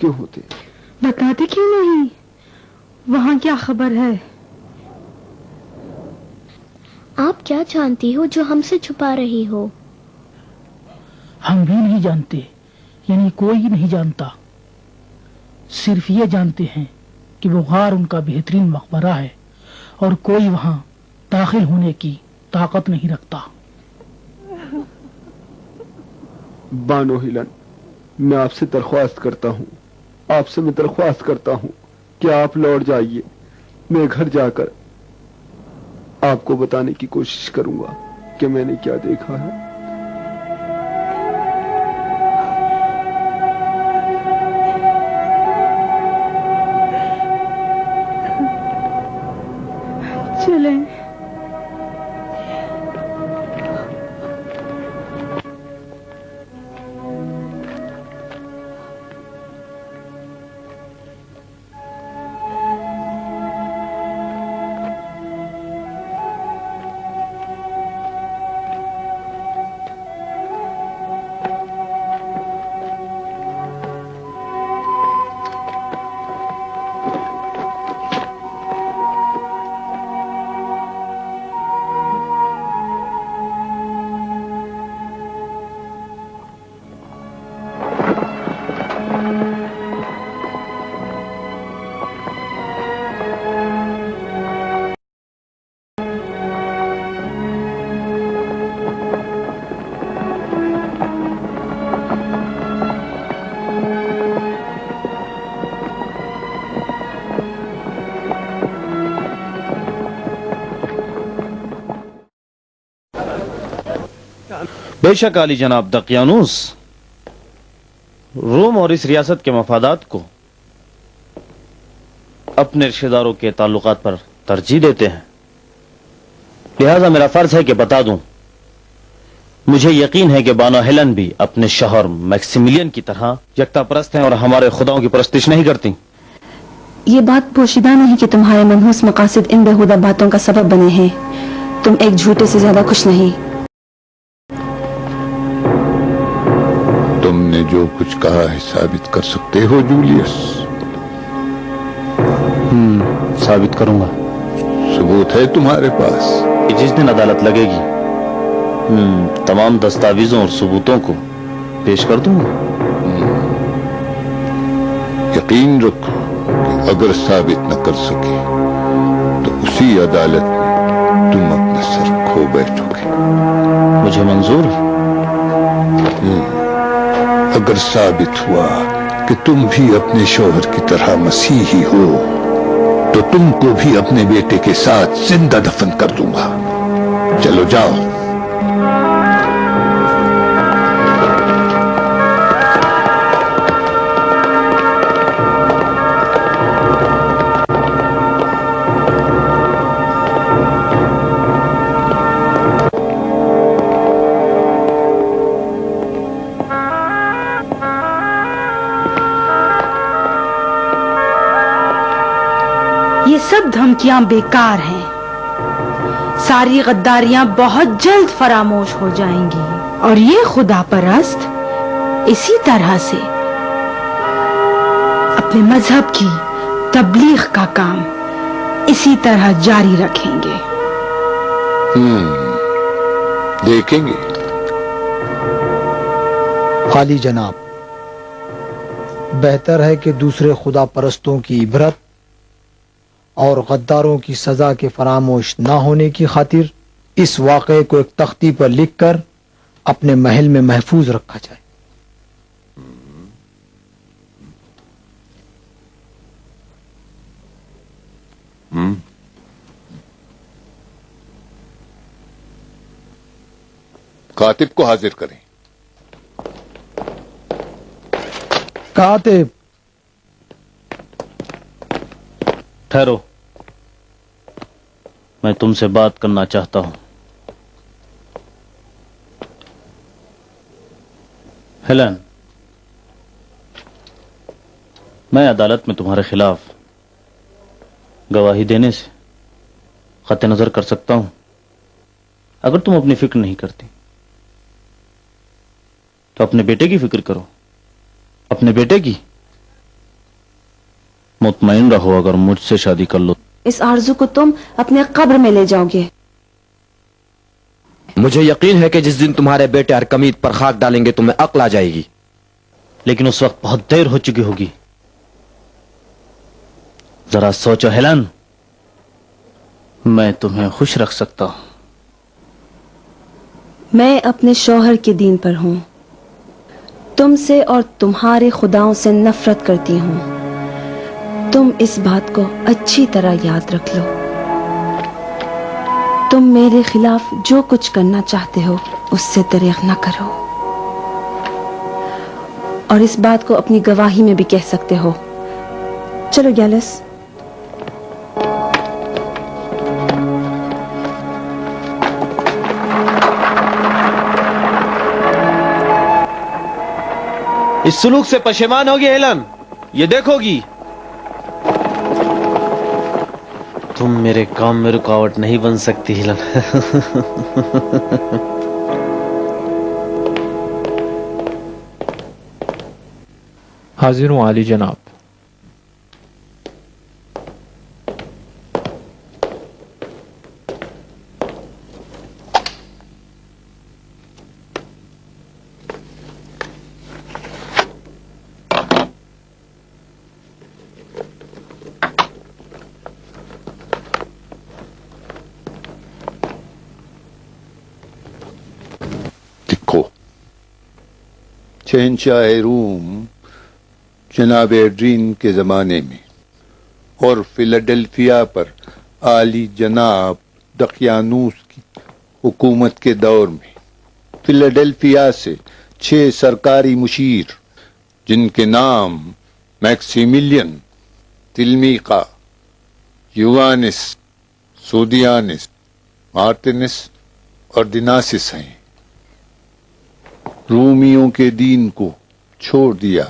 کیوں ہوتے؟ بتاتے کیوں نہیں؟ وہاں کیا خبر ہے؟ آپ کیا جانتی ہو جو ہم سے چھپا رہی ہو؟ ہم بھی نہیں جانتے، یعنی کوئی نہیں جانتا، صرف یہ جانتے ہیں کہ وہ غار ان کا بہترین مقبرہ ہے اور کوئی وہاں داخل ہونے کی طاقت نہیں رکھتا۔ بانو ہیلن، میں آپ سے درخواست کرتا ہوں، آپ سے میں درخواست کرتا ہوں کہ آپ لوٹ جائیے۔ میں گھر جا کر آپ کو بتانے کی کوشش کروں گا کہ میں نے کیا دیکھا ہے۔ چلیں۔ بے شک عالی جناب دقیانوس روم اور اس ریاست کے مفادات کو اپنے رشتہ داروں کے تعلقات پر ترجیح دیتے ہیں، لہذا میرا فرض ہے کہ بتا دوں، مجھے یقین ہے کہ بانو ہیلن بھی اپنے شوہر میکسیملین کی طرح یکتا پرست ہیں اور ہمارے خداؤں کی پرستش نہیں کرتی۔ یہ بات پوشیدہ نہیں کہ تمہارے منحوس مقاصد ان بےہودہ باتوں کا سبب بنے ہیں۔ تم ایک جھوٹے سے زیادہ کچھ نہیں۔ تم نے جو کچھ کہا ہے ثابت کر سکتے ہو جولیس؟ ثابت کروں گا۔ ثبوت ہے تمہارے پاس؟ جس دن عدالت لگے گی تمام دستاویزوں اور ثبوتوں کو پیش کر دوں گا۔ یقین رکھو کہ اگر ثابت نہ کر سکے تو اسی عدالت میں تم اپنا سر کھو بیٹھو گے۔ مجھے منظور ہے۔ اگر ثابت ہوا کہ تم بھی اپنے شوہر کی طرح مسیحی ہو تو تم کو بھی اپنے بیٹے کے ساتھ زندہ دفن کر دوں گا۔ چلو جاؤ۔ یہ سب دھمکیاں بیکار ہیں، ساری غداریاں بہت جلد فراموش ہو جائیں گی اور یہ خدا پرست اسی طرح سے اپنے مذہب کی تبلیغ کا کام اسی طرح جاری رکھیں گے۔ دیکھیں گے۔ عالی جناب، بہتر ہے کہ دوسرے خدا پرستوں کی عبرت اور غداروں کی سزا کے فراموش نہ ہونے کی خاطر اس واقعے کو ایک تختی پر لکھ کر اپنے محل میں محفوظ رکھا جائے۔ کاتب کو حاضر کریں۔ کاتب، ٹھہرو، میں تم سے بات کرنا چاہتا ہوں۔ ہیلن، میں عدالت میں تمہارے خلاف گواہی دینے سے قطع نظر کر سکتا ہوں اگر تم اپنی فکر نہیں کرتی تو اپنے بیٹے کی فکر کرو، اپنے بیٹے کی मुतमईन रहो, अगर मुझसे शादी कर लो इस आरजू को तुम अपने कब्र में ले जाओगे। मुझे यकीन है कि जिस दिन तुम्हारे बेटे अरकमीद पर खाक डालेंगे तुम्हें अक्ल आ जाएगी। लेकिन उस वक्त बहुत देर हो चुकी होगी। जरा सोचो हेलन, मैं तुम्हें खुश रख सकता हूं। मैं अपने शौहर के दीन पर हूँ, तुमसे और तुम्हारे खुदाओं से नफरत करती हूँ। तुम इस बात को अच्छी तरह याद रख लो। तुम मेरे खिलाफ जो कुछ करना चाहते हो उससे दरेग न करो, और इस बात को अपनी गवाही में भी कह सकते हो। चलो गैलस। इस सुलूक से पशेमान होगी हेलन, ये देखोगी। तुम मेरे काम में रुकावट नहीं बन सकती हेलन। हाजिर आली जनाब, शहंशाह रूम जनाब एड्रीन के ज़माने में और फिलाडेल्फिया पर आली जनाब दकियानूस की हुकूमत के दौर में फिलाडेल्फिया से 6 सरकारी मुशीर, जिनके नाम मैक्सिमिलियन, तिल्मीका, युवानिस, सोदियानिस, मार्टिनिस और दिनासिस हैं, रूमियों के दीन को छोड़ दिया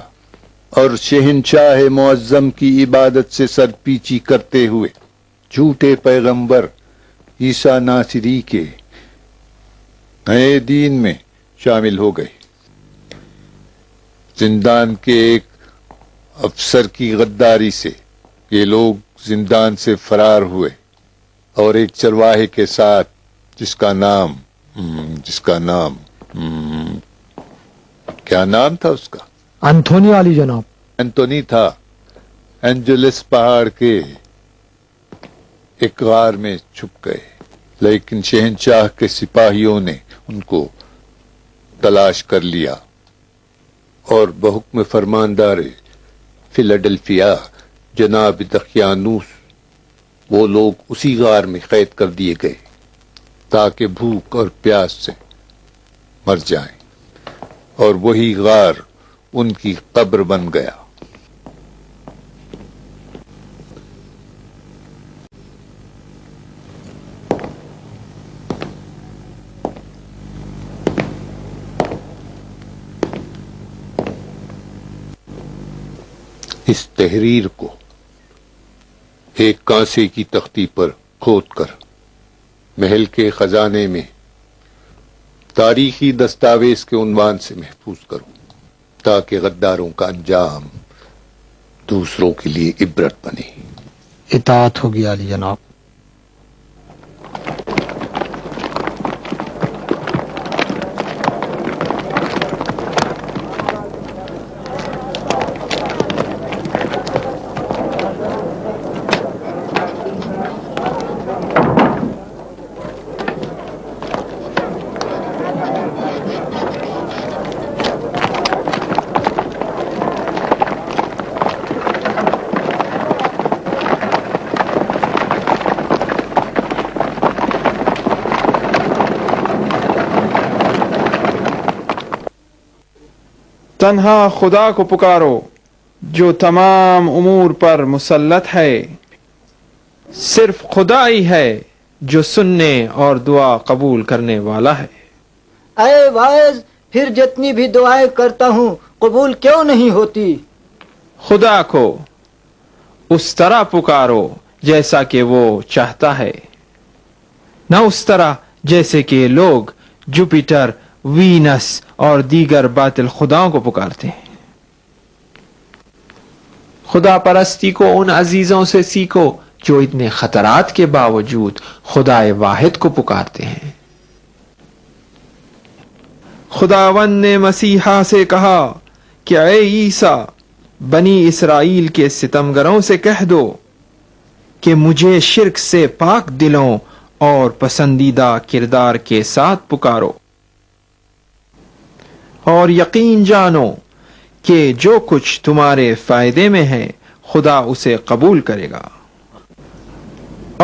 और शहंशाह मुअज्जम की इबादत से सरपीची करते हुए झूठे पैगंबर ईसा नासिरी के नए दीन में शामिल हो गए। जिंदान के एक अफसर की गद्दारी से ये लोग जिंदान से फरार हुए और एक चरवाहे के साथ जिसका नाम क्या नाम था उसका? एंथोनी आली जनाब। एंथोनी था। एंजेलिस पहाड़ के एक गार में छुप गए, लेकिन शहंशाह के सिपाहियों ने उनको तलाश कर लिया और बहुक्म फरमानदार फिलाडेल्फिया जनाब दकियानूस वो लोग उसी गार में कैद कर दिए गए ताकि भूख और प्यास से मर जाएं, और वही गार उनकी कब्र बन गया। इस तहरीर को एक कांसे की तख्ती पर खोदकर महल के खजाने में तारीखी दस्तावेज के उन्वान से महफूज करो, ताकि गद्दारों का अंजाम दूसरों के लिए इबरत बने। इताअत होगी आली जनाब। तन्हा खुदा को पुकारो जो तमाम उमूर पर मुसल्लत है। सिर्फ खुदा ही है जो सुनने और दुआ कबूल करने वाला है। अरे वाइज, फिर जितनी भी दुआएं करता हूँ कबूल क्यों नहीं होती? खुदा को उस तरह पुकारो जैसा कि वो चाहता है, न उस तरह जैसे कि लोग जुपिटर, वीनस और दीगर बातिल खुदाओं को पुकारते हैं। خدا پرستی کو ان عزیزوں سے سیکھو جو اتنے خطرات کے باوجود خدا واحد کو پکارتے ہیں۔ خداوند نے مسیحا سے کہا کہ اے عیسیٰ، بنی اسرائیل کے ستمگروں سے کہہ دو کہ مجھے شرک سے پاک دلوں اور پسندیدہ کردار کے ساتھ پکارو، اور یقین جانو کہ جو کچھ تمہارے فائدے میں ہے خدا اسے قبول کرے گا۔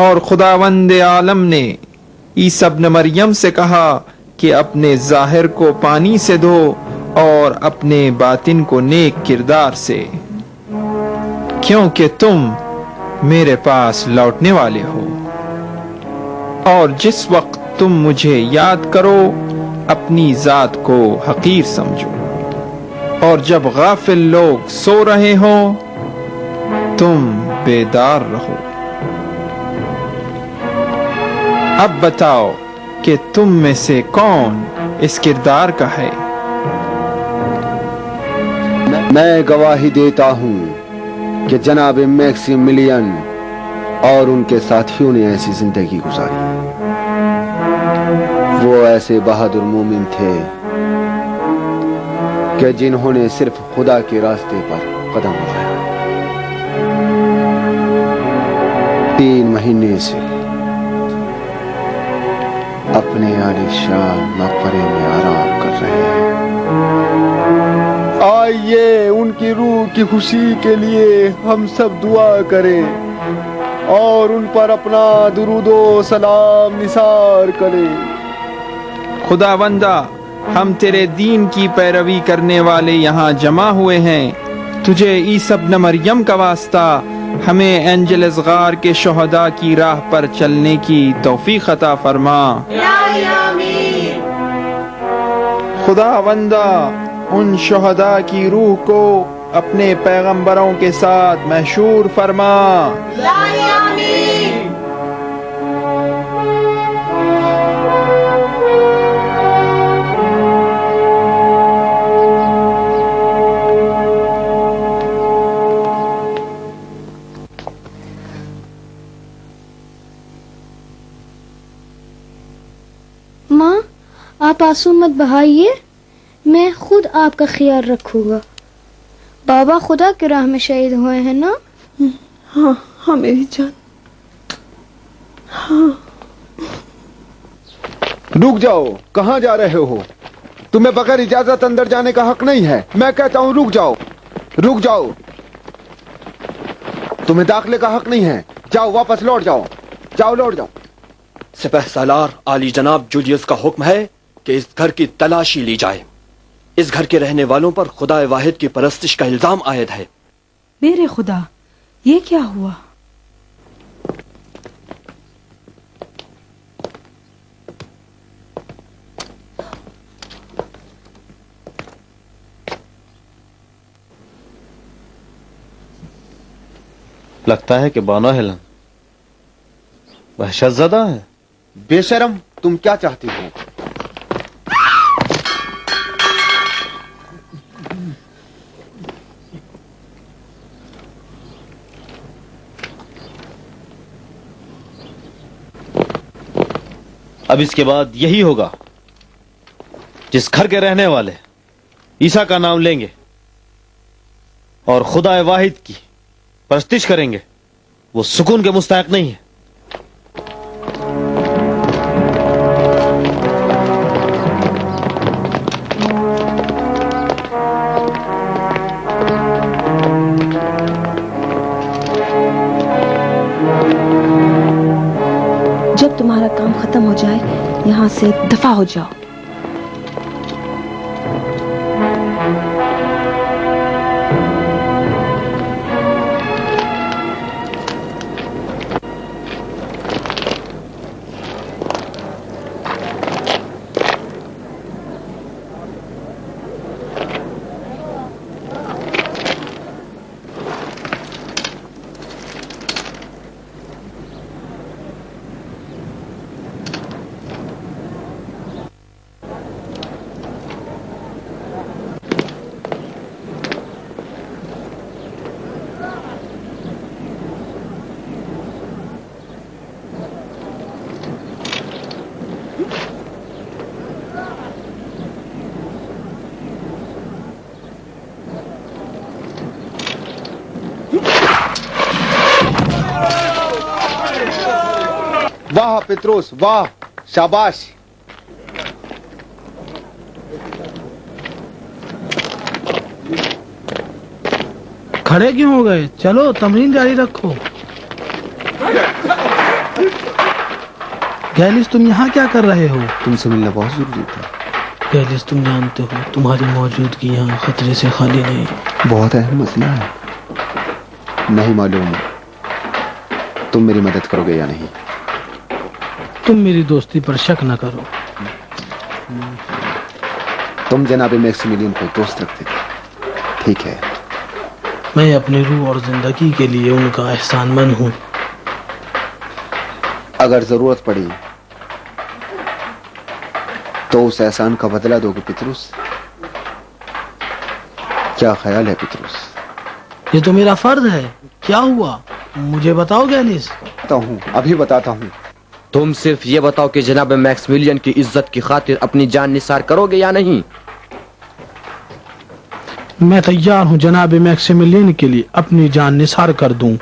اور خداوند عالم نے عیسی ابن مریم سے کہا کہ اپنے ظاہر کو پانی سے دھو اور اپنے باطن کو نیک کردار سے، کیونکہ تم میرے پاس لوٹنے والے ہو، اور جس وقت تم مجھے یاد کرو اپنی ذات کو حقیر سمجھو، اور جب غافل لوگ سو رہے ہوں تم بیدار رہو۔ اب بتاؤ کہ تم میں سے کون اس کردار کا ہے؟ میں گواہی دیتا ہوں کہ جناب میکسیملین اور ان کے ساتھیوں نے ایسی زندگی گزاری۔ وہ ایسے بہادر مومن تھے کہ جنہوں نے صرف خدا کے راستے پر قدم اٹھایا۔ 3 مہینے سے اپنے عالیشان مقبرے میں آرام کر رہے ہیں۔ آئیے ان کی روح کی خوشی کے لیے ہم سب دعا کریں اور ان پر اپنا درود و سلام نثار کریں۔ خداوندہ، ہم تیرے دین کی پیروی کرنے والے یہاں جمع ہوئے ہیں، تجھے عیسی ابن مریم کا واسطہ ہمیں اینجل اصغار کے شہداء کی راہ پر چلنے کی توفیق عطا فرما۔ خداوندہ، ان شہداء کی روح کو اپنے پیغمبروں کے ساتھ محشور فرما۔ ماں، آپ آنسو مت بہائیے، میں خود آپ کا خیال رکھوں گا۔ بابا خدا کی راہ میں شہید ہوئے ہیں نا؟ ہاں میری جان، ہاں۔ رک جاؤ، کہاں جا رہے ہو؟ تمہیں بغیر اجازت اندر جانے کا حق نہیں ہے۔ میں کہتا ہوں رک جاؤ، رک جاؤ، تمہیں داخلے کا حق نہیں ہے۔ جاؤ، واپس لوٹ جاؤ، جاؤ لوٹ جاؤ۔ سپہ سالار عالی جناب جولیس کا حکم ہے کہ اس گھر کی تلاشی لی جائے۔ اس گھر کے رہنے والوں پر خدا واحد کی پرستش کا الزام عائد ہے۔ میرے خدا، یہ کیا ہوا؟ لگتا ہے کہ بانو ہیلن وحشت زدہ ہے۔ بے شرم، تم کیا چاہتی ہو؟ اب اس کے بعد یہی ہوگا، جس گھر کے رہنے والے عیسیٰ کا نام لیں گے اور خدا واحد کی پرستش کریں گے، وہ سکون کے مستحق نہیں ہے۔ جب تمہارا کام ختم ہو جائے یہاں سے دفع ہو جاؤ۔ वाह पित्रोस, वाह, शाबाश। खड़े क्यों हो गए? चलो तमरीन जारी रखो। गैलिस, तुम यहाँ क्या कर रहे हो? तुमसे मिलना बहुत जरूरी था। गैलिस, तुम जानते हो तुम्हारी मौजूदगी यहाँ खतरे से खाली नहीं। बहुत अहम मसला है। नहीं मालूम तुम मेरी मदद करोगे या नहीं। तुम मेरी दोस्ती पर शक न करो। तुम जनाब मैक्सिमिलियन को दोस्त रखते थे, ठीक है। मैं अपनी रूह और जिंदगी के लिए उनका एहसानमंद हूँ। अगर जरूरत पड़ी तो उस एहसान का बदला दोगे पितरुस? क्या ख्याल है पितरुस? ये तो मेरा फर्ज है। क्या हुआ मुझे बताओ गैलिस। अभी बताता हूँ। तुम सिर्फ ये बताओ कि जनाब मैक्सिमिलियन की इज्जत की खातिर अपनी जान निसार करोगे या नहीं। मैं तैयार हूँ जनाब मैक्सिमिलियन के लिए अपनी जान निसार कर दूं।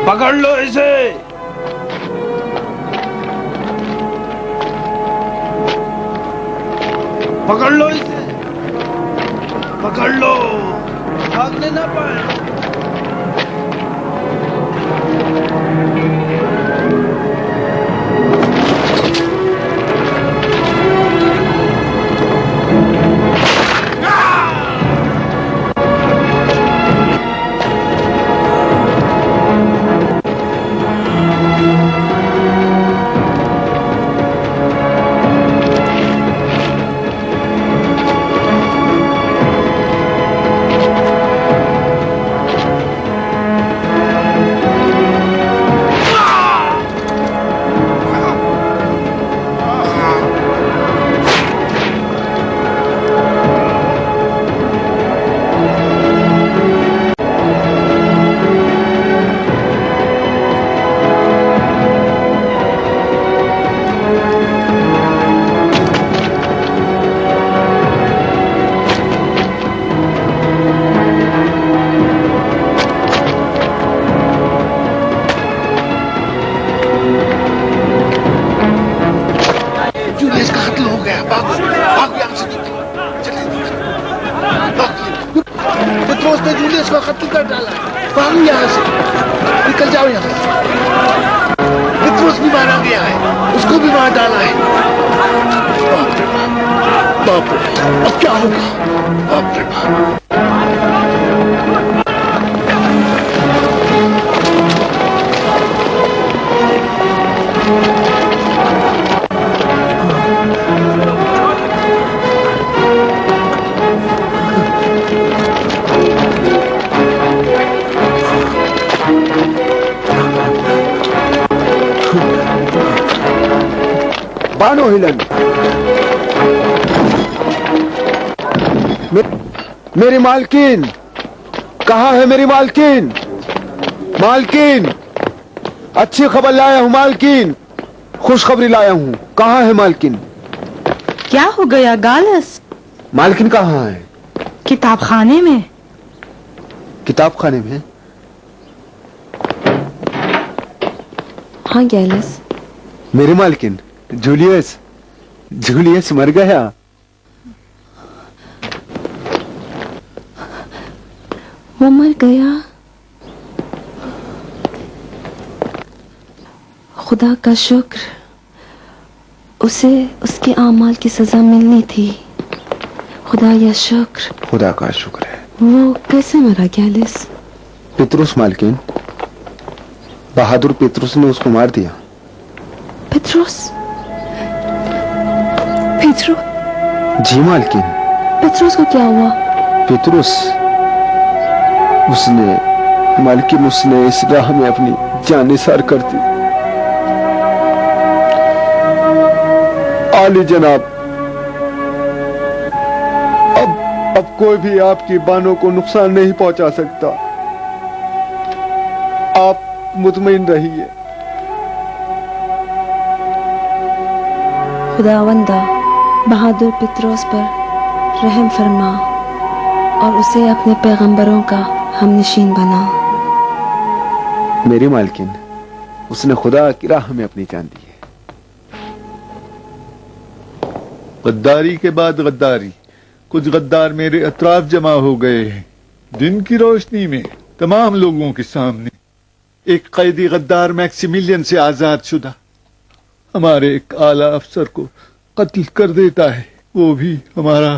पकड़ लो इसे। पकड़ लो इसे, पकड़ लो, भागने ना पाए। पित्रोस ने जूलियस का कत्ल कर डाला है। भागो यहाँ से, निकल जाओ यहाँ से। पित्रोस भी मारा गया है, उसको भी मार डाला है। बाप रे बाप, बाप रे, अब क्या होगा? बाप रे बाप। बानो हिलन। میری مالکین کہاں ہے؟ میری مالکین، مالکین اچھی خبر لایا ہوں، مالکین خوشخبری لایا ہوں، کہاں ہے مالکین؟ کیا ہو گیا گالس؟ مالکین کہاں ہے؟ کتاب خانے میں۔ کتاب خانے میں؟ ہاں گیلس۔ میری مالکین، جولیس مر گیا۔ وہ مر گیا؟ خدا کا شکر، اسے اس کے اعمال کی سزا ملنی تھی۔ خدا یا شکر۔ خدا کا شکر ہے۔ وہ کیسے مرا گیلس؟ پتروس مالکین، بہادر پتروس نے اس کو مار دیا۔ پتروس؟ پیترو؟ جی مالکین۔ پتروس کو کیا ہوا؟ پتروس اس نے اس راہ میں اپنی جان نثار کر دی۔ عالی جناب، اب کوئی بھی آپ کی بانوں کو نقصان نہیں پہنچا سکتا، آپ مطمئن رہیے۔ خداوندہ بہادر پتروس پر رحم فرما اور اسے اپنے پیغمبروں کا ہم نشین بنا۔ میری مالکین، اس نے خدا کی راہ میں اپنی جان دی ہے۔ غداری کے بعد غداری، کچھ غدار میرے اطراف جمع ہو گئے ہیں۔ دن کی روشنی میں تمام لوگوں کے سامنے ایک قیدی غدار میکسیملین سے آزاد شدہ ہمارے ایک اعلیٰ افسر کو قتل کر دیتا ہے، وہ بھی ہمارا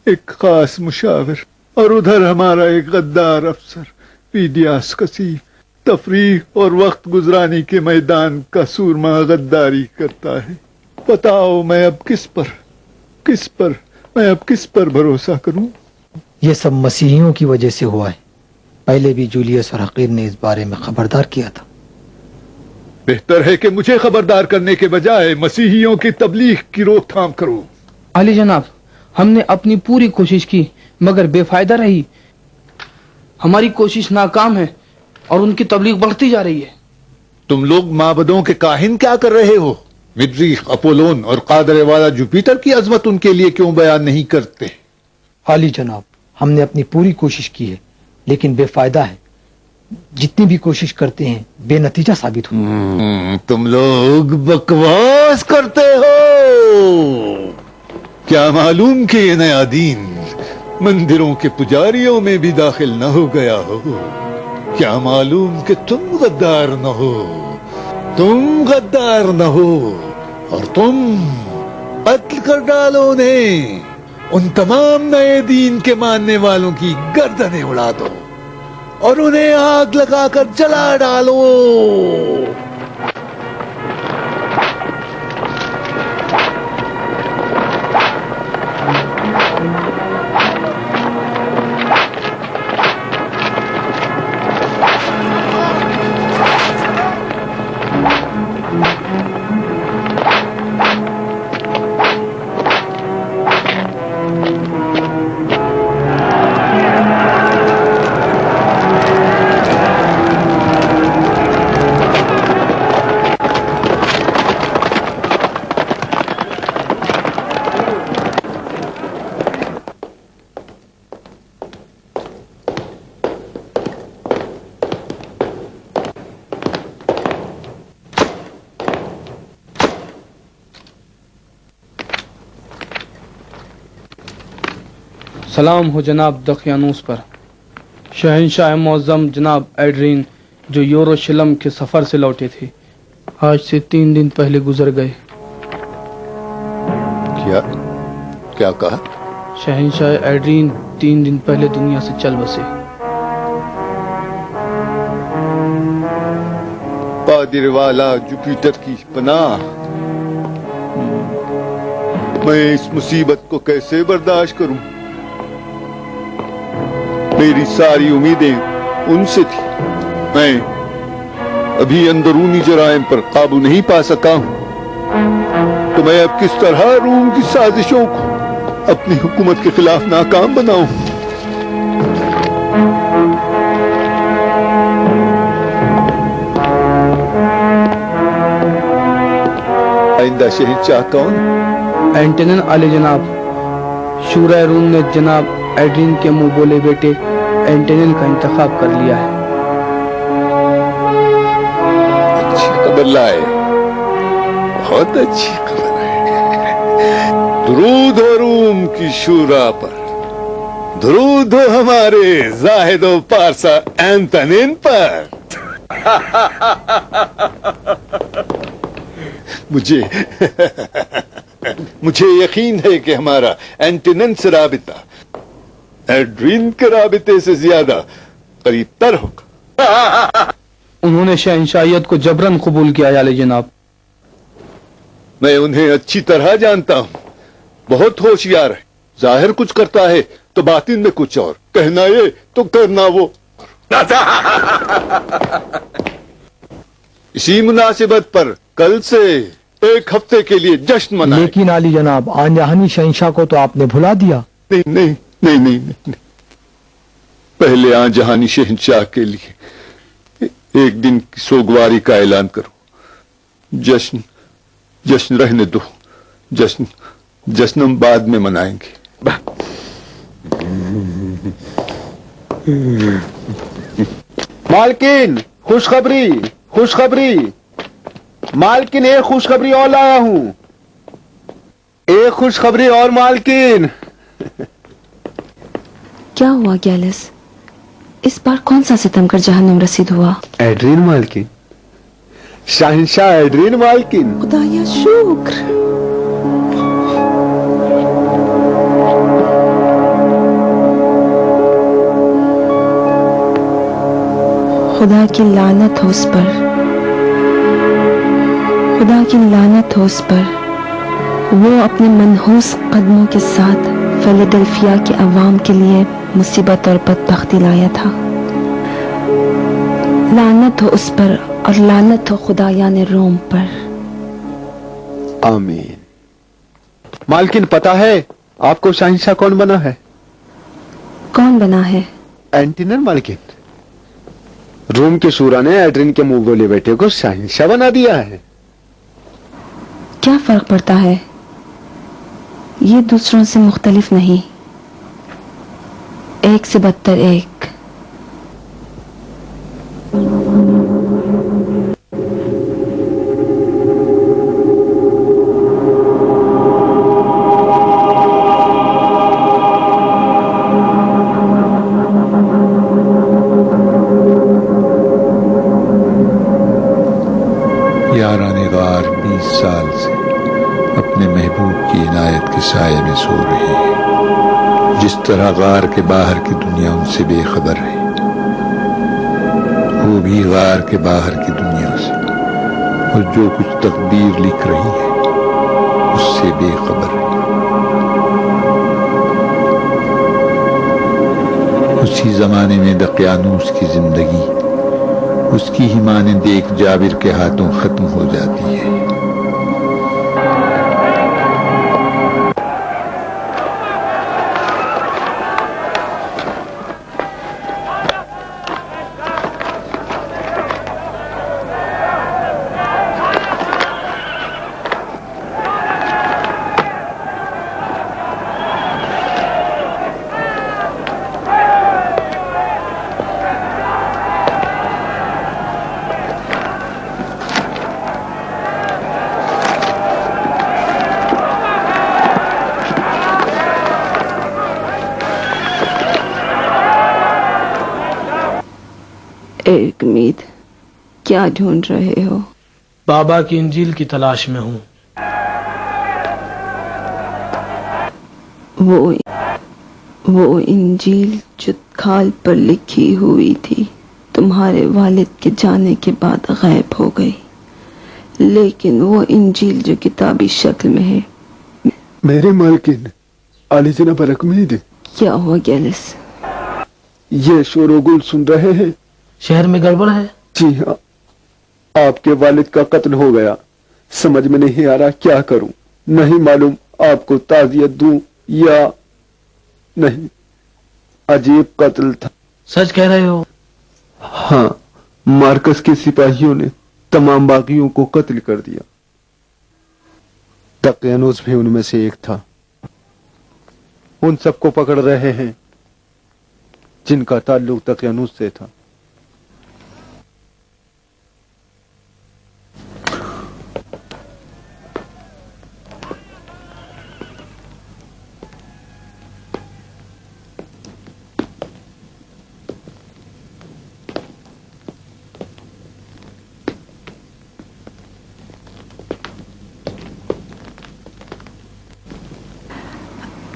ایک خاص مشاور، اور ادھر ہمارا ایک غدار افسر پیڈیاس کثیف تفریح اور وقت گزرانے کے میدان کا سورما غداری کرتا ہے۔ بتاؤ میں اب کس پر بھروسہ کروں؟ یہ سب مسیحیوں کی وجہ سے ہوا ہے۔ پہلے بھی جولیس اور حقیر نے اس بارے میں خبردار کیا تھا۔ بہتر ہے کہ مجھے خبردار کرنے کے بجائے مسیحیوں کی تبلیغ کی روک تھام کرو۔ عالی جناب، ہم نے اپنی پوری کوشش کی مگر بے فائدہ رہی۔ ہماری کوشش ناکام ہے اور ان کی تبلیغ بڑھتی جا رہی ہے۔ تم لوگ معبدوں کے کاہن کیا کر رہے ہو؟ مریخ، اپولون اور قادر والا جوپیٹر کی عظمت ان کے لیے کیوں بیان نہیں کرتے؟ عالی جناب، ہم نے اپنی پوری کوشش کی ہے لیکن بے فائدہ ہے۔ جتنی بھی کوشش کرتے ہیں بے نتیجہ ثابت ہو۔ تم لوگ بکواس کرتے ہو۔ کیا معلوم کہ یہ نیا دین مندروں کے پجاریوں میں بھی داخل نہ ہو گیا ہو؟ کیا معلوم کہ تم غدار نہ ہو، اور تم قتل کر ڈالو انہیں، ان تمام نئے دین کے ماننے والوں کی گردنیں اڑا دو اور انہیں آگ لگا کر جلا ڈالو۔ سلام ہو جناب دقیانوس پر۔ شہنشاہ معظم جناب ایڈرین جو یوروشلم کے سفر سے لوٹے تھے آج سے 3 دن پہلے گزر گئے۔ کیا کہا؟ شہنشاہ ایڈرین 3 دن پہلے دنیا سے چل بسے۔ قادر والا جوپیٹر کی پناہ، میں اس مصیبت کو کیسے برداشت کروں؟ میری ساری امیدیں ان سے تھی۔ میں ابھی اندرونی جرائم پر قابو نہیں پا سکا ہوں تو میں اب کس طرح روم کی سازشوں کو اپنی حکومت کے خلاف ناکام بناؤں؟ آئندہ شہنشاہ کون؟ اینٹنن علی جناب. شورا روم نے جناب ایڈرین کے منہ بولے بیٹے اینٹنن کا انتخاب کر لیا ہے. اچھی خبر لائے، بہت اچھی خبر ہے. درود ہو روم کی شورا پر، درود ہو ہمارے زاہد و پارسا اینٹنن پر. مجھے یقین ہے کہ ہمارا اینٹنن سے رابطہ ایڈرین کے رابطے سے زیادہ قریب تر ہوگا. انہوں نے شہنشاہیت کو جبرن قبول کیا علی جناب. میں انہیں اچھی طرح جانتا ہوں، بہت ہوشیار ہے. ظاہر کچھ کرتا ہے تو باطن میں کچھ اور، کہنا یہ تو کرنا وہ. اسی مناسبت پر کل سے ایک ہفتے کے لیے جشن منائیں. لیکن علی جناب آن جہانی شہنشاہ کو تو آپ نے بھلا دیا. نہیں نہیں نہیں نہیں نہیں، پہلے آن جہانی شہنشاہ کے لیے ایک دن کی سوگواری کا اعلان کرو. جشن رہنے دو، جشن ہم بعد میں منائیں گے. مالکین خوشخبری مالکین، ایک خوشخبری اور لایا ہوں. ایک خوشخبری اور مالکین. کیا ہوا گیلس؟ اس بار کون سا ستم کر جہنم رسید ہوا؟ ایڈرین مالکین، شہنشاہ ایڈرین مالکین. خدایا شکر. خدا کی لعنت ہو اس پر، خدا کی لعنت ہو اس پر. وہ اپنے منحوس قدموں کے ساتھ فیلاڈلفیا کے عوام کے لیے مصیبت اور بدبختی لایا تھا. لعنت ہو اس پر اور لعنت ہو خدایان روم پر. آمین. مالکین، پتا ہے آپ کو شہنشاہ کون بنا ہے؟ کون بنا ہے؟ اینٹنن مالکین. روم کے شورا نے ایڈرین کے منہ بولے بیٹے کو شہنشاہ بنا دیا ہے. کیا فرق پڑتا ہے؟ یہ دوسروں سے مختلف نہیں، ایک سے بدتر ایک. یاران غار 20 سال سے اپنے محبوب کی عنایت کے سائے میں سو رہے ہیں. جس طرح غار کے باہر کی دنیا ان سے بے خبر ہے، وہ بھی غار کے باہر کی دنیا سے اور جو کچھ تقدیر لکھ رہی ہے اس سے بے خبر ہے. اسی زمانے میں دقیانوس کی زندگی اس کی ہی مانند ایک جابر کے ہاتھوں ختم ہو جاتی ہے. ایک امید، کیا ڈھونڈ رہے ہو؟ بابا کی انجیل کی تلاش میں ہوں. وہ انجیل جو کھال پر لکھی ہوئی تھی تمہارے والد کے جانے کے بعد غائب ہو گئی، لیکن وہ انجیل جو کتابی شکل میں ہے. میرے مالکین، علی جناب برکمید. کیا ہوا گیلس؟ یہ شور و گل سن رہے ہیں؟ شہر میں گڑبڑ ہے؟ جی ہاں، آپ کے والد کا قتل ہو گیا. سمجھ میں نہیں آ رہا کیا کروں. نہیں معلوم آپ کو تعزیت دوں या नहीं, अजीब कत्ल था। सच कह रहे हो? हाँ, मार्कस के सिपाहियों ने तमाम बागियों को कत्ल कर दिया। दकियानूस भी उनमें से एक था। उन सबको पकड़ रहे हैं जिनका ताल्लुक दकियानूस से था।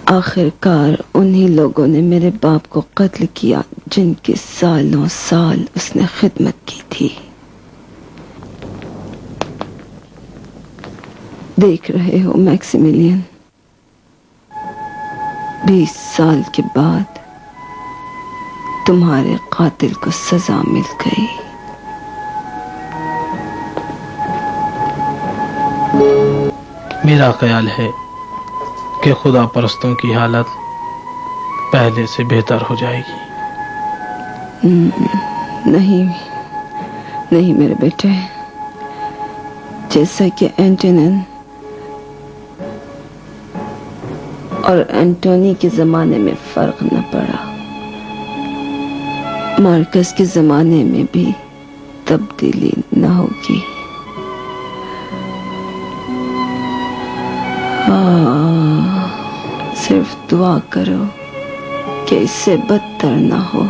आखिरकार उन्हीं लोगों ने मेरे बाप को कत्ल किया जिनकी सालों साल उसने खिदमत की थी। देख रहे हो मैक्सिमिलियन, 20 साल के बाद तुम्हारे कातिल को सजा मिल गई। मेरा ख्याल है कि खुदा परस्तों की हालत पहले से बेहतर हो जाएगी। नहीं नहीं मेरे बेटे, जैसा कि एंटोनिन और एंटोनी के जमाने में फर्क न पड़ा, मार्कस के जमाने में भी तब्दीली न होगी। सिर्फ दुआ करो कि इससे बदतर ना हो।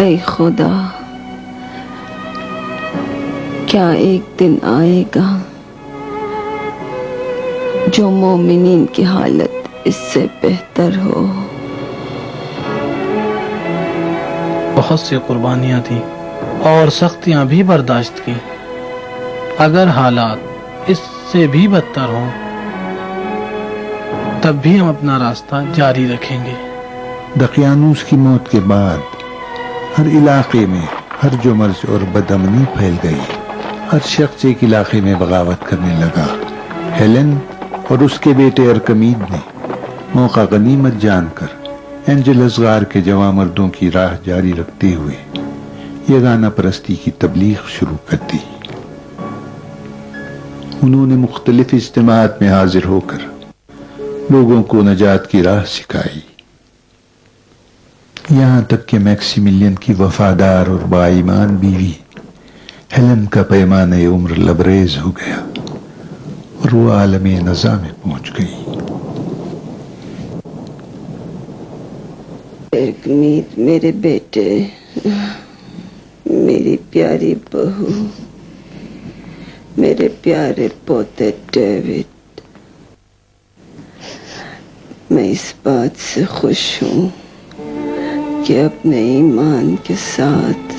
ऐ खुदा, क्या एक दिन आएगा जो मोमिनीन की हालत इससे बेहतर हो? बहुत सी कुर्बानियां दी और सख्तियां भी बर्दाश्त की। अगर हालात इससे भी बदतर हों तब भी हम अपना रास्ता जारी रखेंगे। दकियानूस की मौत के बाद हर इलाके में हर्ज व मर्ज और बदअमनी फैल गई। हर शख्स एक इलाके में बगावत करने लगा। हेलेन और उसके बेटे अरकमीद ने मौका गनीमत जानकर एंजल असगार के जवां मर्दों की राह जारी रखते हुए यगाना परस्ती की तबलीग शुरू कर दी। उन्होंने मुख्तलिफ इज्तिमात में हाजिर होकर लोगों को नजात की राह सिखाई, यहां तक कि मैक्सिमिलियन की वफादार और बाईमान बीवी हेलन का पैमाने उम्र लबरेज हो गया और वो आलमे नज़ा में पहुंच गई। अरकमीद मेरे बेटे, मेरी प्यारी बहू, मेरे प्यारे पोते डेविड, मैं इस बात से खुश हूँ कि अपने ईमान के साथ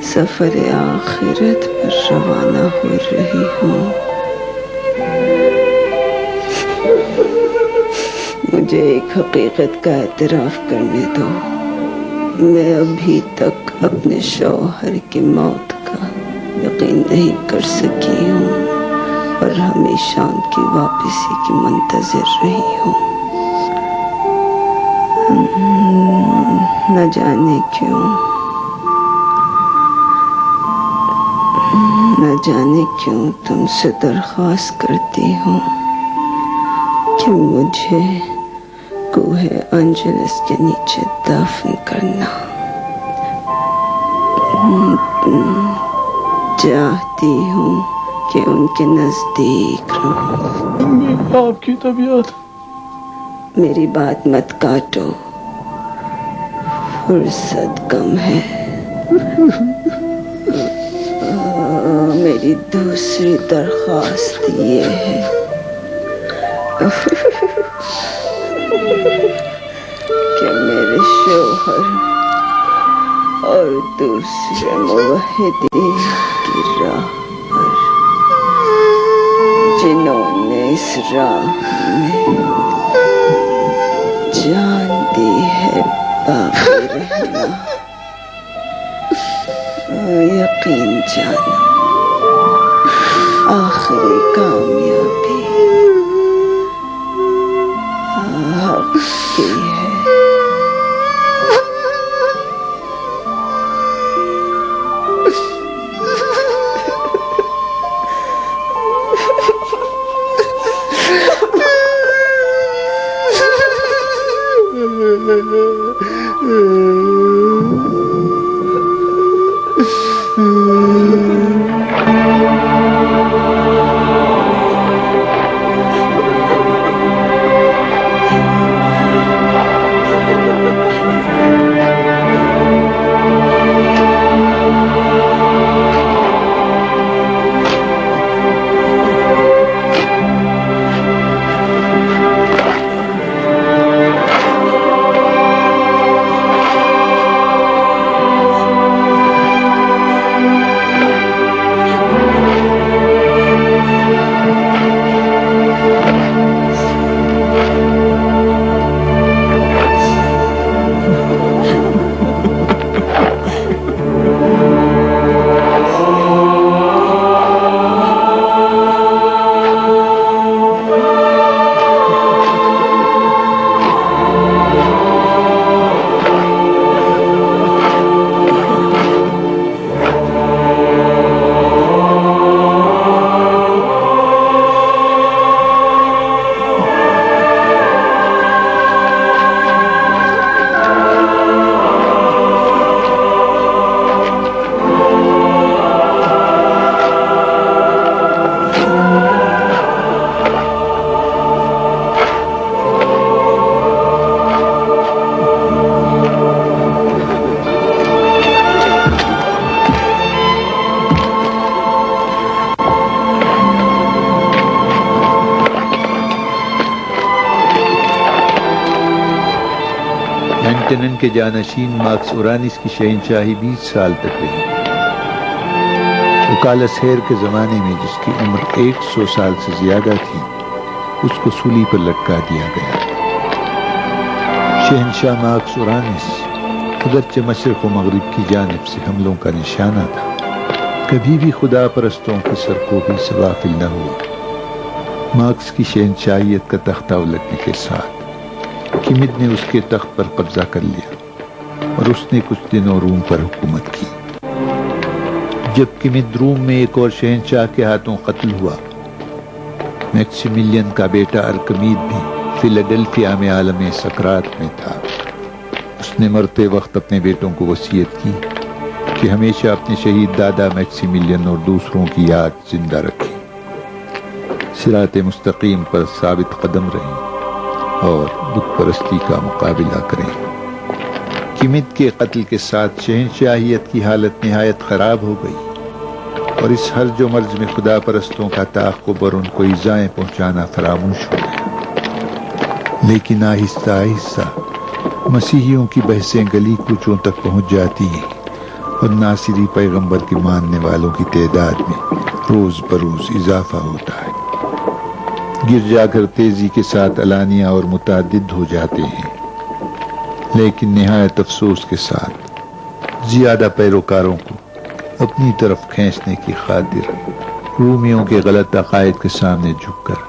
सफर आखिरत पर रवाना हो रही हूँ। मुझे एक हकीकत का एतराफ करने दो। मैं अभी तक अपने शौहर की मौत का यकीन नहीं कर सकी हूँ और हमेशा उनकी वापसी की मुंतजिर रही हूँ। न जाने क्यों, न जाने क्यों तुमसे दरख्वास्त करती हूँ कि मुझे कूहे एंजेलिस के नीचे दफन करना। चाहती हूँ कि उनके नजदीक रहूं। आपकी तबीयत। मेरी बात मत काटो, फुर्सत कम है। मेरी दूसरी दरख्वास्त ये है कि मेरे शौहर और दूसरे मुवहिदीन की राह पर जिन्होंने इस राह में जान दी है बाकी रहना। यकीन जानो गई है। एंटनन के जानशीन मार्क्स ओरानिस की शहंशाही 20 साल तक रही। उकालस हेर के ज़माने में जिसकी उम्र 100 साल से ज़्यादा थी, उसको सूली पर लटका दिया गया। शहंशाह मार्क्स ओरानिस अगरचे मशरिक़ व मग़रिब की जानिब से हमलों का निशाना था, कभी भी खुदा परस्तों के सरकोबी से गाफिल न हुआ। मार्क्स की शहंशाहियत का तख्ता उलटने के साथ किमिद ने उसके तख्त पर कब्जा कर लिया और उसने कुछ दिनों रूम पर हुकूमत की। जब किमिद रूम में एक और शहंशाह के हाथों कत्ल हुआ, मैक्सिमिलियन का बेटा अर्कमीद भी फिलाडेल्फिया में आलम सकरात में था। उसने मरते वक्त अपने बेटों को वसीयत की कि हमेशा अपने शहीद दादा मैक्सिमिलियन और दूसरों की याद जिंदा रखें, सिरात मुस्तकीम पर साबित कदम रहें और बुत परस्ती का मुकाबला करें। किमिद के कत्ल के साथ शहंशाहियत की हालत निहायत खराब हो गई और इस हर्ज व मर्ज में खुदा परस्तों का ताक़ुब और उनको इज़ाएं पहुंचाना फरामोश हो गया। लेकिन आहिस्ता आहिस्ता मसीहियों की बहसें गली कूचों तक पहुंच जाती हैं और नासिरी पैगंबर के मानने वालों की तादाद में रोज बरोज इजाफा होता है। गिरजाघर तेजी के साथ अलानिया और मुतादिद हो जाते हैं, लेकिन निहायत अफसोस के साथ ज्यादा पैरोकारों को अपनी तरफ खींचने की खातिर रूमियों के गलत अकायद के सामने झुककर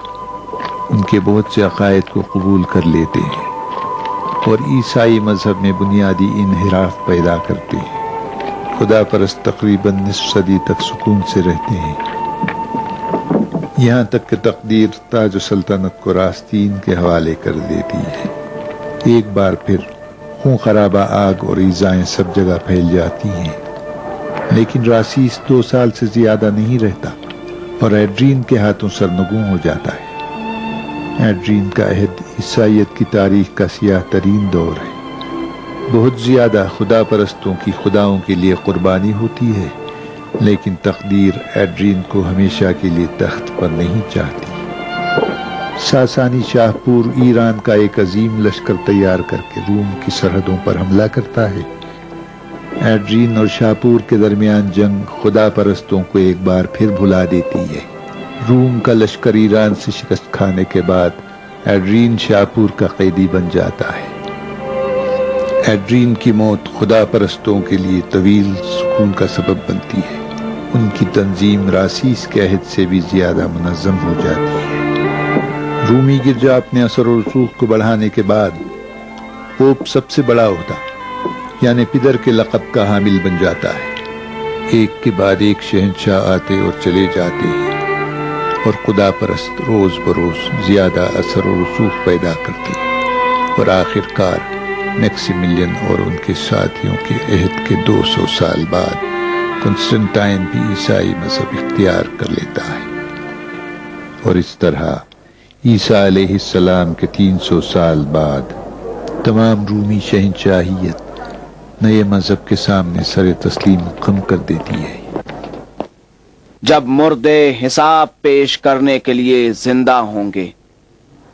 उनके बहुत से अकायद को कबूल कर लेते हैं और ईसाई मजहब में बुनियादी इनहिराफ पैदा करते हैं। खुदा परस्त तकरीबन निस्फ सदी तक सुकून से रहते हैं, यहाँ तक कि तकदीर ताज सल्तनत को रास्तीन के हवाले कर देती है। एक बार फिर खून खराबा आग और ईज़ाएं सब जगह फैल जाती हैं, लेकिन रासीस 2 साल से ज्यादा नहीं रहता और एड्रीन के हाथों सरनगू हो जाता है। एड्रीन का अहद ईसाइयत की तारीख का सियाह तरीन दौर है। बहुत ज्यादा खुदा परस्तों की खुदाओं के लिए कुर्बानी होती है, लेकिन तकदीर एड्रीन को हमेशा के लिए तख्त पर नहीं चाहती। सासानी शाहपुर ईरान का एक अजीम लश्कर तैयार करके रूम की सरहदों पर हमला करता है। एड्रीन और शाहपुर के दरमियान जंग खुदा परस्तों को एक बार फिर भुला देती है। रूम का लश्कर ईरान से शिकस्त खाने के बाद एड्रीन शाहपुर का कैदी बन जाता है। एड्रीन की मौत खुदा परस्तों के लिए तवील सुकून का सबब बनती है। उनकी तंजीम रासीस के अहद से भी ज्यादा मुनज़्ज़म हो जाती है। रूमी गिरजा अपने असर और रसूख को बढ़ाने के बाद पोप सबसे बड़ा होता यानी पिदर के लक़ब का हामिल बन जाता है। एक के बाद एक शहंशाह आते और चले जाते हैं और खुदा परस्त रोज बरोज ज्यादा असर और रसूख पैदा करते हैं और आखिरकार मैक्सिमिलियन और उनके साथियों के अहद के 200 साल बाद कॉन्स्टेंटाइन भी ईसाई मजहब इख्तियार कर लेता है और इस तरह ईसा अलैहिस्सलाम के 300 साल बाद तमाम रूमी शहंशाहियत नए मजहब के सामने सर तस्लीम खम कर देती है। जब मुर्दे हिसाब पेश करने के लिए जिंदा होंगे,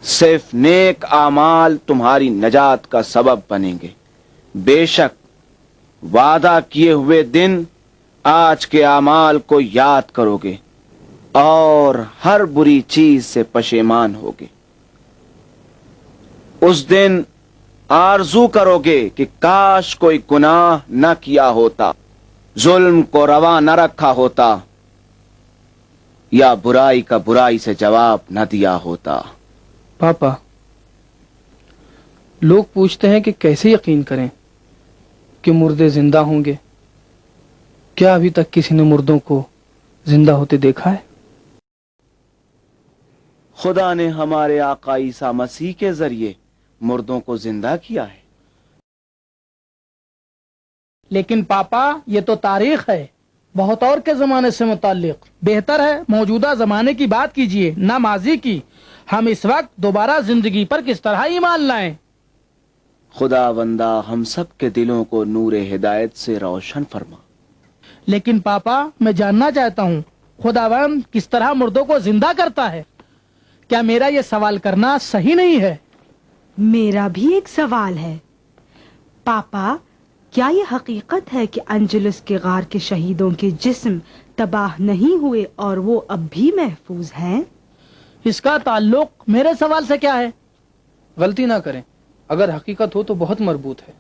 सिर्फ नेक आमाल तुम्हारी नजात का सबब बनेंगे। बेशक वादा किए हुए दिन आज के आमाल को याद करोगे और हर बुरी चीज से पशेमान होगे। उस दिन आरजू करोगे कि काश कोई गुनाह न किया होता, जुल्म को रवा न रखा होता या बुराई का बुराई से जवाब न दिया होता। पापा, लोग पूछते हैं कि कैसे यकीन करें कि मुर्दे जिंदा होंगे। क्या अभी तक किसी ने मुर्दों को जिंदा होते देखा है? खुदा ने हमारे आका ईसा मसीह के जरिए मुर्दों को जिंदा किया है। लेकिन पापा, ये तो तारीख है, बहुत और के जमाने से मुताल्लिक। बेहतर है मौजूदा जमाने की बात कीजिए, ना माजी की। हम इस वक्त दोबारा जिंदगी पर किस तरह ईमान लाएं? खुदावंदा हम सब के दिलों को नूर हिदायत से रोशन फरमा। लेकिन पापा, मैं जानना चाहता हूँ, खुदावंद किस तरह मुर्दों को जिंदा करता है? क्या मेरा ये सवाल करना सही नहीं है? मेरा भी एक सवाल है पापा। क्या ये हकीकत है कि अंजुलस के गार के शहीदों के जिस्म तबाह नहीं हुए और वो अब भी महफूज हैं? इसका ताल्लुक मेरे सवाल से क्या है? गलती ना करें, अगर हकीकत हो तो बहुत मरबूत है।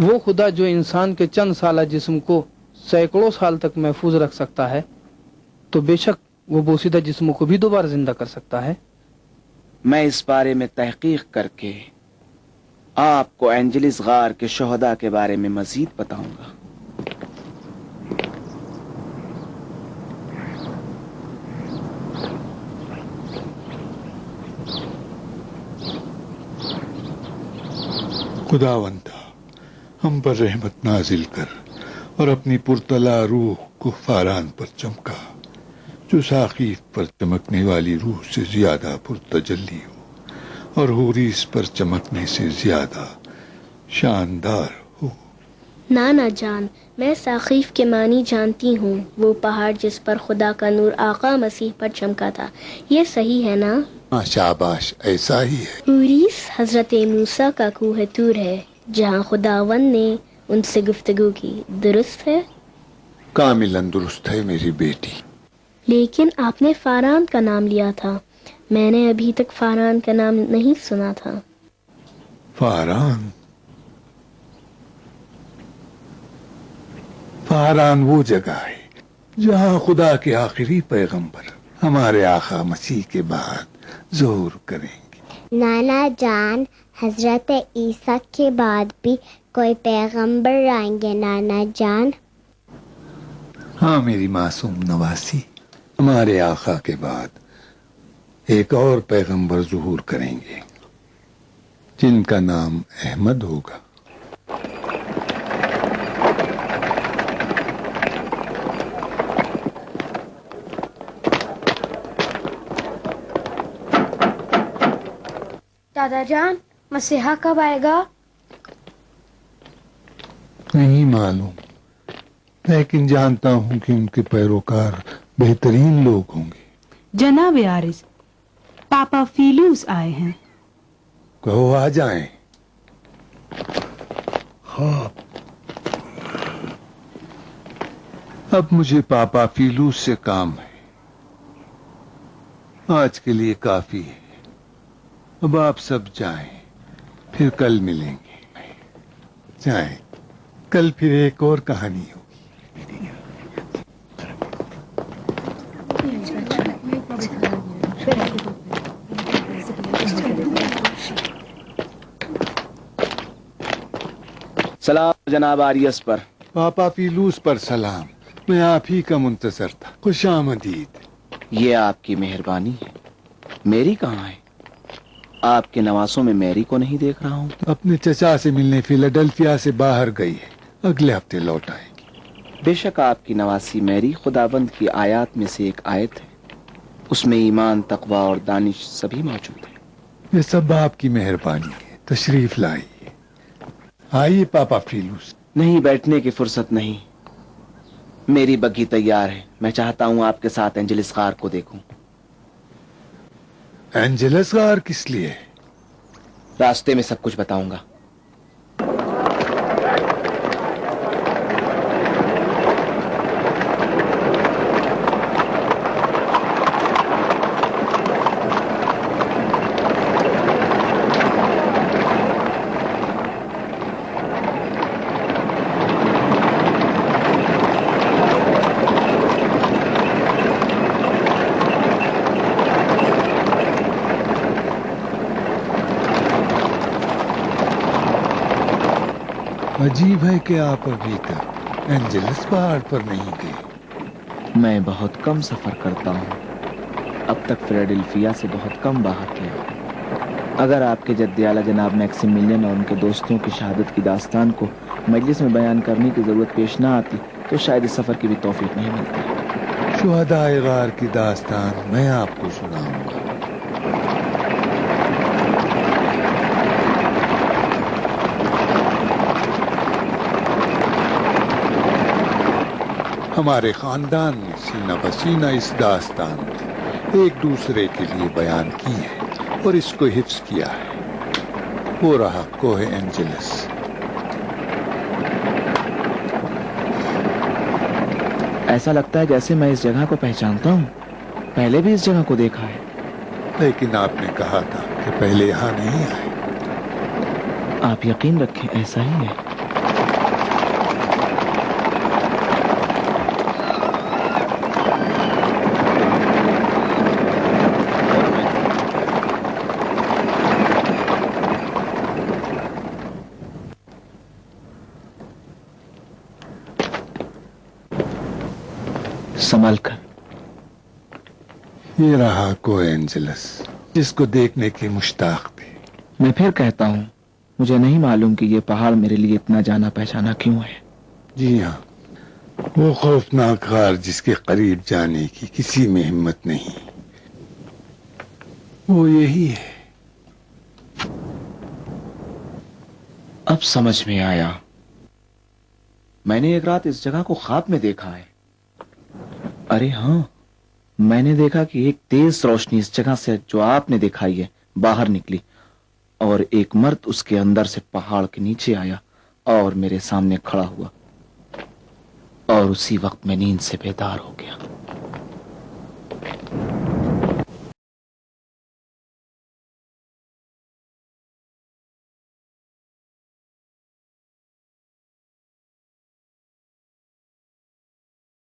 वो खुदा जो इंसान के चंद साला जिस्म को सैकड़ों साल तक महफूज रख सकता है, तो बेशक वो बोसीदा जिस्मों को भी दोबारा जिंदा कर सकता है। मैं इस बारे में तहकीक करके आपको एंजलिस गार के शोहदा के बारे में मजीद बताऊंगा। खुदावंदा, हम पर रहमत नाजिल कर और अपनी पुरतला रूह को फारान पर चमका, जो साकीफ पर चमकने वाली रूह से ज्यादा पुरतजल्ली हो और हुरीस पर चमकने से ज्यादा शानदार हो। नाना जान, मैं साकीफ के मानी जानती हूँ, वो पहाड़ जिस पर खुदा का नूर आका मसीह पर चमका था। ये सही है ना? हाँ, शाबाश, ऐसा ही है। हुरीस हजरत मूसा का कुह तूर है, जहाँ खुदावंद ने उनसे गुफ्तगू की। दुरुस्त है? कामिलन दुरुस्त है मेरी बेटी। लेकिन आपने फारान का नाम लिया था, मैंने अभी तक फारान का नाम नहीं सुना था। फारान? फारान वो जगह है जहाँ खुदा के आखिरी पैगंबर हमारे आका मसीह के बाद ज़ोर करेंगे। नाना जान, हजरत ईसा के बाद भी कोई पैगंबर आएंगे नाना जान? हाँ मेरी मासूम नवासी, हमारे आका के बाद एक और पैगंबर ज़ुहूर करेंगे जिनका नाम अहमद होगा। दादा जान, मसीहा कब आएगा? नहीं मालूम, लेकिन जानता हूँ कि उनके पैरोकार बेहतरीन लोग होंगे। जनाब आरिस, पापा फीलूस आए हैं। कहो आ जाएं। हाँ, अब मुझे पापा फीलूस से काम है। आज के लिए काफी है। अब आप सब जाएं, फिर कल मिलेंगे। जाएं, कल फिर एक और कहानी हो। सलाम जनाब आरियस पर। पापा फीलूस पर सलाम। मैं आप ही का मुंतजर था। खुशामदीद। ये आपकी मेहरबानी है। मेरी कहाँ है? आपके नवासों में मैरी को नहीं देख रहा हूँ। अपने चचा से मिलने फिलाडेल्फिया से बाहर गई है, अगले हफ्ते लौट आएगी। बेशक आपकी नवासी मैरी खुदाबंद की आयत में से एक आयत है, उसमें ईमान, तकवा और दानिश सभी मौजूद है। ये सब आपकी मेहरबानी है। तशरीफ लाइए। आइए पापा फीलूस। नहीं, बैठने की फुर्सत नहीं। मेरी बग्घी तैयार है। मैं चाहता हूँ आपके साथ एंजेलिस गार को देखूं। एंजेलिस गार किस लिए? रास्ते में सब कुछ बताऊंगा। अजीब है कि आप अभी तक एंजेलिस पहाड़ पर नहीं गए। मैं बहुत कम सफर करता हूँ। अब तक फिलाडेल्फिया से बहुत कम बाहर किया। अगर आपके जद्दे आला जनाब मैक्सिमिलियन और उनके दोस्तों की शहादत की दास्तान को मजलिस में बयान करने की जरूरत पेश ना आती तो शायद इस सफर की भी तौफीक नहीं मिलती। शुहदाए गार की दास्तान मैं आपको सुनाऊंगा। हमारे खानदान ने सीना पसीना इस दास्तान को एक दूसरे के लिए बयान की है और इसको हिफ्ज किया है। वो रहा कोह एंजेलिस। ऐसा लगता है जैसे मैं इस जगह को पहचानता हूँ। पहले भी इस जगह को देखा है। लेकिन आपने कहा था कि पहले यहाँ नहीं आए। आप यकीन रखें, ऐसा ही है। संभल कर। ये रहा को एंजेलिस, जिसको देखने की मुश्ताक थे। मैं फिर कहता हूँ, मुझे नहीं मालूम कि ये पहाड़ मेरे लिए इतना जाना पहचाना क्यों है। जी हाँ, वो खौफनाक गार जिसके करीब जाने की किसी में हिम्मत नहीं, वो यही है। अब समझ में आया। मैंने एक रात इस जगह को ख्वाब में देखा है। अरे हाँ, मैंने देखा कि एक तेज रोशनी इस जगह से जो आपने दिखाई है बाहर निकली और एक मर्द उसके अंदर से पहाड़ के नीचे आया और मेरे सामने खड़ा हुआ और उसी वक्त मैं नींद से बेदार हो गया।